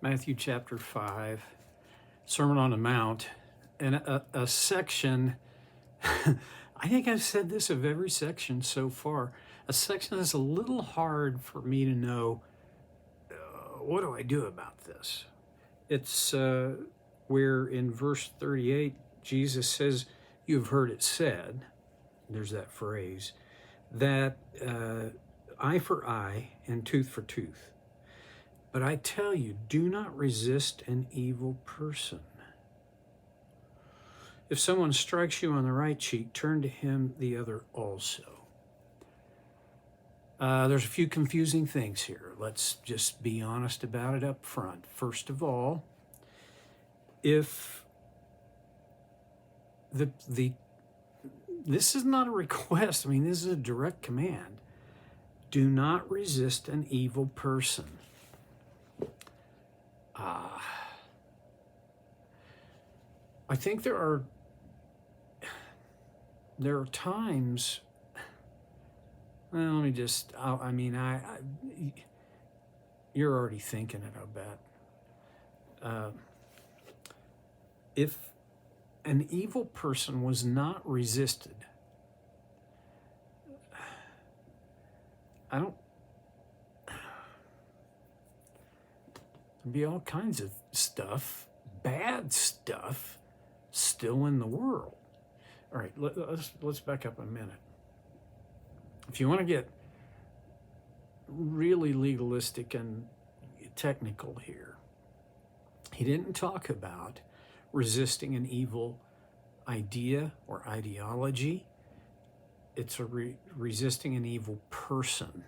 Matthew chapter 5, Sermon on the Mount, and a section, I think I've said this of every section so far, a section that's a little hard for me to know, what do I do about this? It's where in verse 38, Jesus says, "You've heard it said," there's that phrase, that eye for eye and tooth for tooth. But I tell you, do not resist an evil person. If someone strikes you on the right cheek, turn to him the other also. There's a few confusing things here. Let's just be honest about it up front. First of all, if this is not a request, I mean, this is a direct command. Do not resist an evil person. I think there are times. Well, let me just. You're already thinking it, I bet. If an evil person was not resisted, there'd be all kinds of stuff, bad stuff, still in the world. All right, let's back up a minute. If you want to get really legalistic and technical here, he didn't talk about resisting an evil idea or ideology. It's resisting an evil person.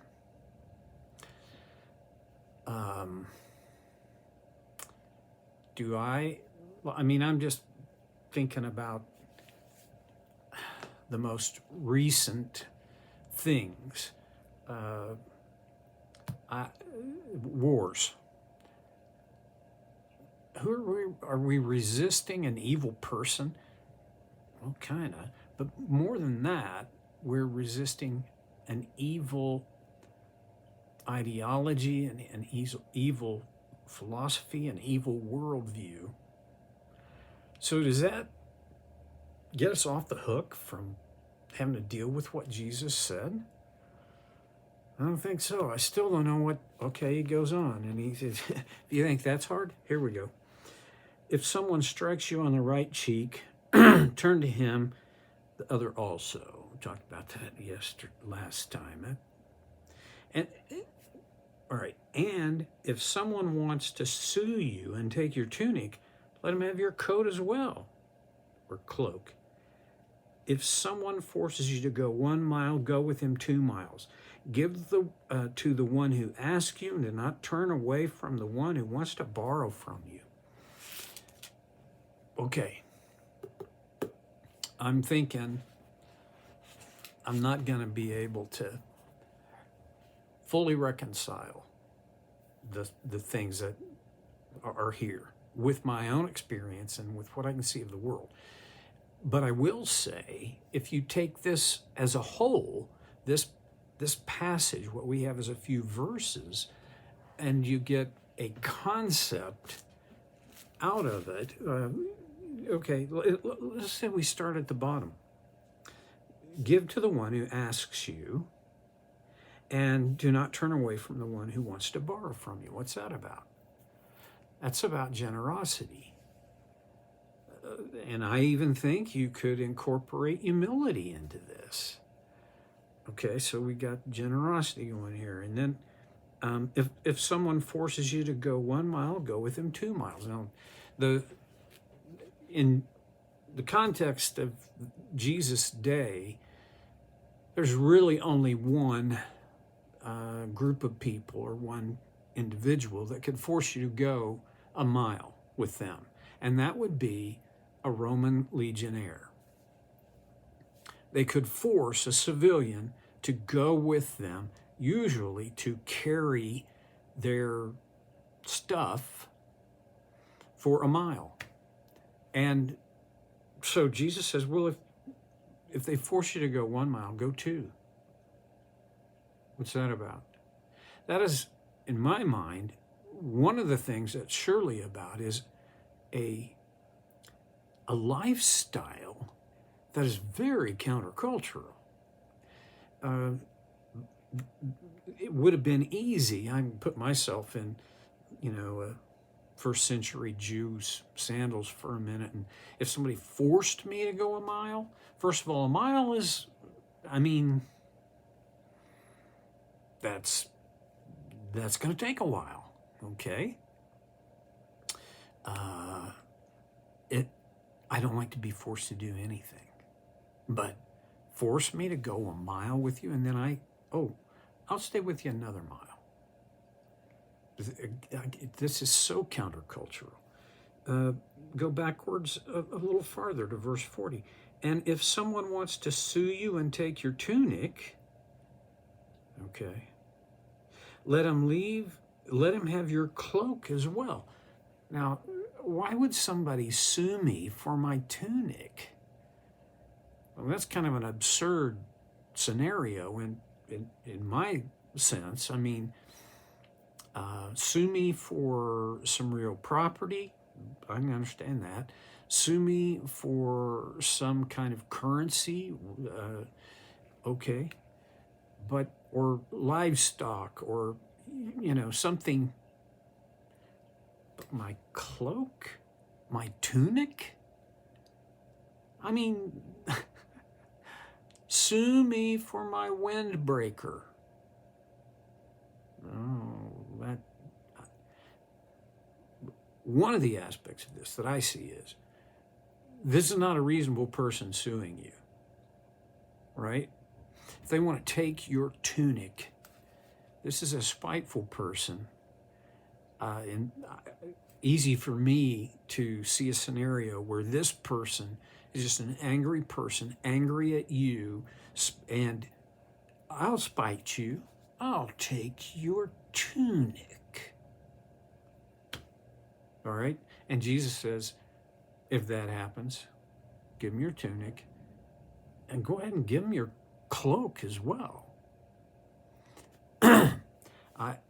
I'm just thinking about the most recent things. Wars. Are we resisting an evil person? Well, kind of. But more than that, we're resisting an evil ideology, an evil philosophy, an evil worldview. So does that get us off the hook from having to deal with what Jesus said? I don't think so. I still don't know what. Okay, he goes on, and he says, if you think that's hard, here we go. If someone strikes you on the right cheek, turn to him the other also. We talked about that last time. All right. And if someone wants to sue you and take your tunic, let him have your coat as well, or cloak. If someone forces you to go 1 mile, go with him 2 miles. Give to the one who asks you, and do not turn away from the one who wants to borrow from you. Okay. I'm thinking I'm not going to be able to fully reconcile the things that are here with my own experience and with what I can see of the world. But I will say, if you take this as a whole, this passage, what we have is a few verses, and you get a concept out of it. Okay, let's say we start at the bottom. Give to the one who asks you, and do not turn away from the one who wants to borrow from you. What's that about? That's about generosity. And I even think you could incorporate humility into this. Okay, so we got generosity going here. And then if someone forces you to go 1 mile, go with him 2 miles. Now, in the context of Jesus' day, there's really only one group of people or one individual that could force you to go 1 mile with them, and that would be a Roman legionnaire. They could force a civilian to go with them, usually to carry their stuff for 1 mile. And so Jesus says, well, if they force you to go 1 mile, go 2. What's that about? That is, in my mind, one of the things that's surely about is a lifestyle that is very countercultural. It would have been easy. I can put myself in, first century Jews' sandals for a minute. And if somebody forced me to go a mile, first of all, a mile is, that's going to take a while, okay? I don't like to be forced to do anything, but force me to go a mile with you, and then I'll stay with you another mile. This is so countercultural. Go backwards a little farther to verse 40. And if someone wants to sue you and take your tunic, okay, let him have your cloak as well. Now, why would somebody sue me for my tunic? Well, that's kind of an absurd scenario in my sense. Sue me for some real property, I can understand that. Sue me for some kind of currency, okay, or livestock, or something. But my cloak, my tunic, sue me for my windbreaker. Oh, one of the aspects of this that I see is, this is not a reasonable person suing you, right? If they want to take your tunic, this is a spiteful person. Easy for me to see a scenario where this person is just an angry person, angry at you, and I'll spite you. I'll take your tunic. All right? And Jesus says, if that happens, give him your tunic, and go ahead and give him your cloak as well.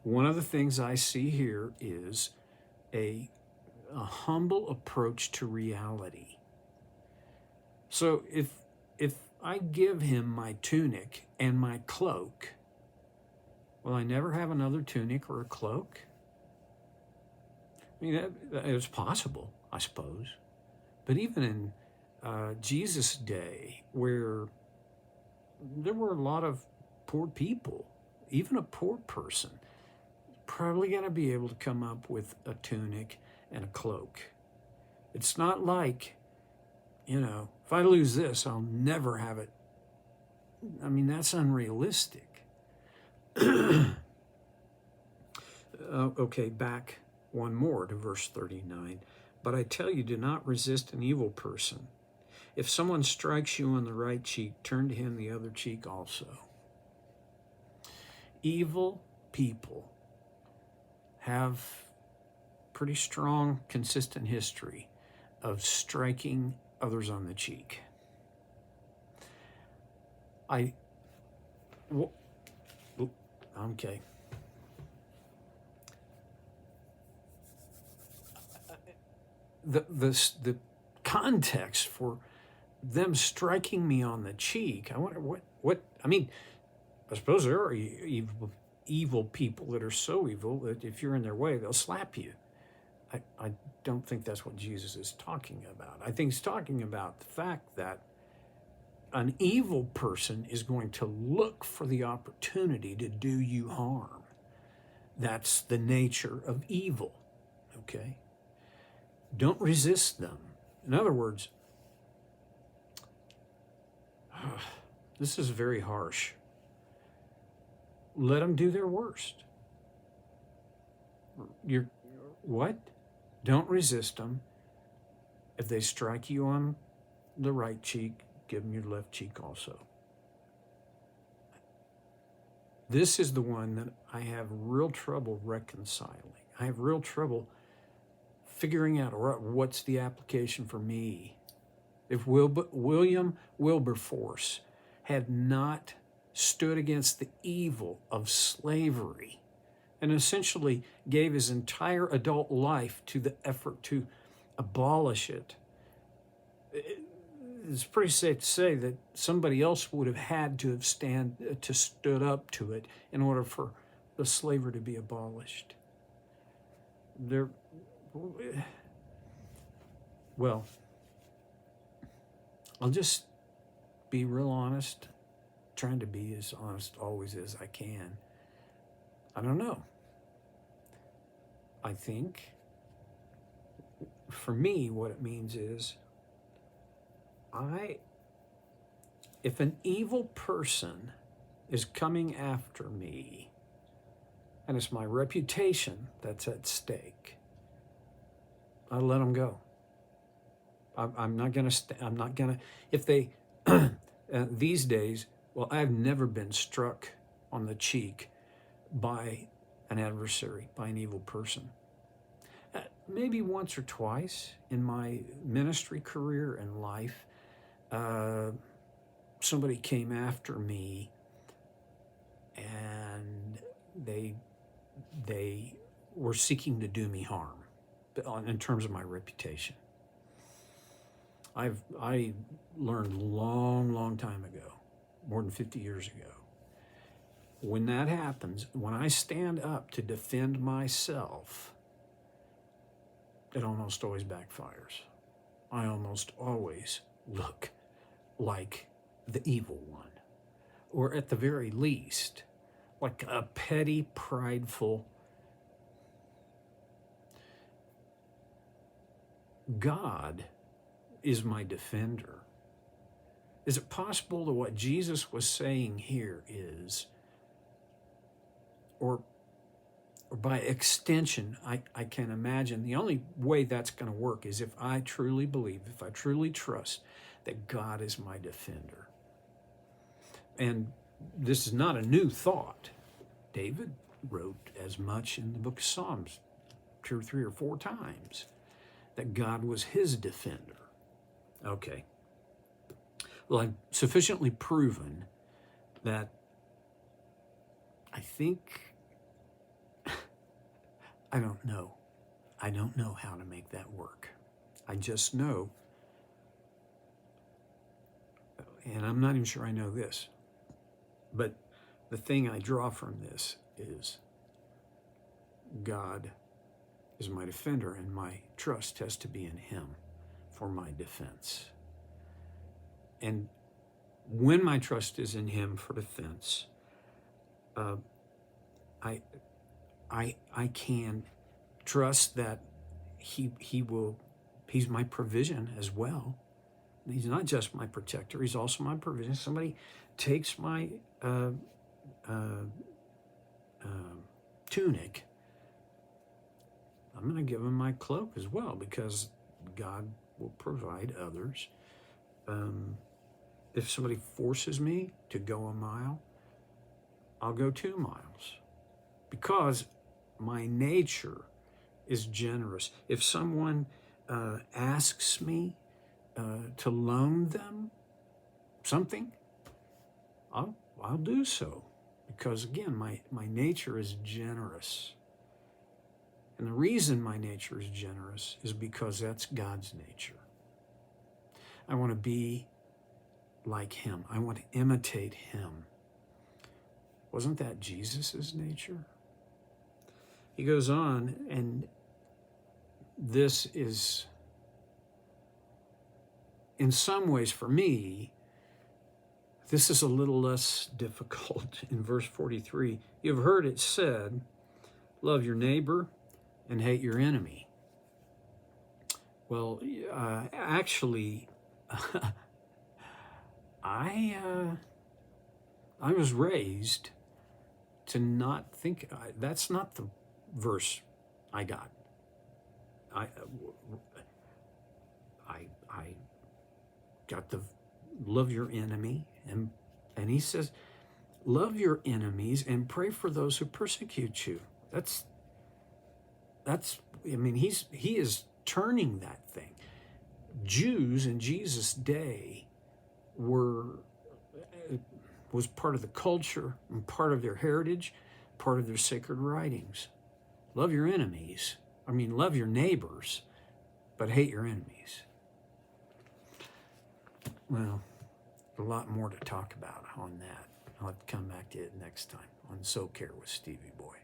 One of the things I see here is a humble approach to reality. So if I give him my tunic and my cloak, will I never have another tunic or a cloak? It's possible, I suppose. But even in Jesus' day, where there were a lot of poor people, even a poor person, probably going to be able to come up with a tunic and a cloak. It's not like, if I lose this, I'll never have it. That's unrealistic. Okay, back one more to verse 39. But I tell you, do not resist an evil person. If someone strikes you on the right cheek, turn to him the other cheek also. Evil people have pretty strong, consistent history of striking others on the cheek. Okay. The context for them striking me on the cheek, I wonder what I suppose there are evil people that are so evil that if you're in their way, they'll slap you. I don't think that's what Jesus is talking about. I think he's talking about the fact that an evil person is going to look for the opportunity to do you harm. That's the nature of evil, okay? Don't resist them. In other words, this is very harsh. Let them do their worst. What? Don't resist them. If they strike you on the right cheek, give them your left cheek also. This is the one that I have real trouble reconciling. I have real trouble figuring out what's the application for me. If William Wilberforce had not stood against the evil of slavery and essentially gave his entire adult life to the effort to abolish it, it's pretty safe to say that somebody else would have had to have stood up to it in order for the slavery to be abolished. Well, I'll just be real honest, trying to be as honest always as I can. I don't know. I think, for me, what it means is, if an evil person is coming after me, and it's my reputation that's at stake, I let them go. I'm not gonna, if they, these days, well, I've never been struck on the cheek by an adversary, by an evil person. Maybe once or twice in my ministry career and life, somebody came after me and they were seeking to do me harm in terms of my reputation. I learned long time ago, more than 50 years ago, when that happens, when I stand up to defend myself, it almost always backfires. I almost always look like the evil one, or at the very least, like a petty, prideful. God is my defender. Is it possible that what Jesus was saying here is, or by extension, I can imagine the only way that's going to work is if I truly believe, if I truly trust that God is my defender. And this is not a new thought. David wrote as much in the book of Psalms 2 or 3 or 4 times that God was his defender. Okay. Well, I've sufficiently proven that I think, I don't know. I don't know how to make that work. I just know, and I'm not even sure I know this, but the thing I draw from this is God is my defender, and my trust has to be in him for my defense. And when my trust is in him for defense, I can trust that he's my provision as well. He's not just my protector, he's also my provision. Somebody takes my tunic, I'm going to give him my cloak as well, because God will provide others. If somebody forces me to go a mile, I'll go 2 miles, because my nature is generous. If someone asks me to loan them something, I'll do so, because again, my nature is generous. And the reason my nature is generous is because that's God's nature. I want to be like him. I want to imitate him. Wasn't that Jesus's nature? He goes on, and this is, in some ways for me, this is a little less difficult. In verse 43, you've heard it said, love your neighbor and hate your enemy. Well, actually, I was raised to not think, that's not the verse I got. I got the love your enemy, and he says, love your enemies and pray for those who persecute you. That's I mean, he is turning that thing. Jews in Jesus' day was part of the culture and part of their heritage, part of their sacred writings. Love your enemies. Love your neighbors, but hate your enemies. Well, a lot more to talk about on that. I'll have to come back to it next time on So Care with Stevie Boy.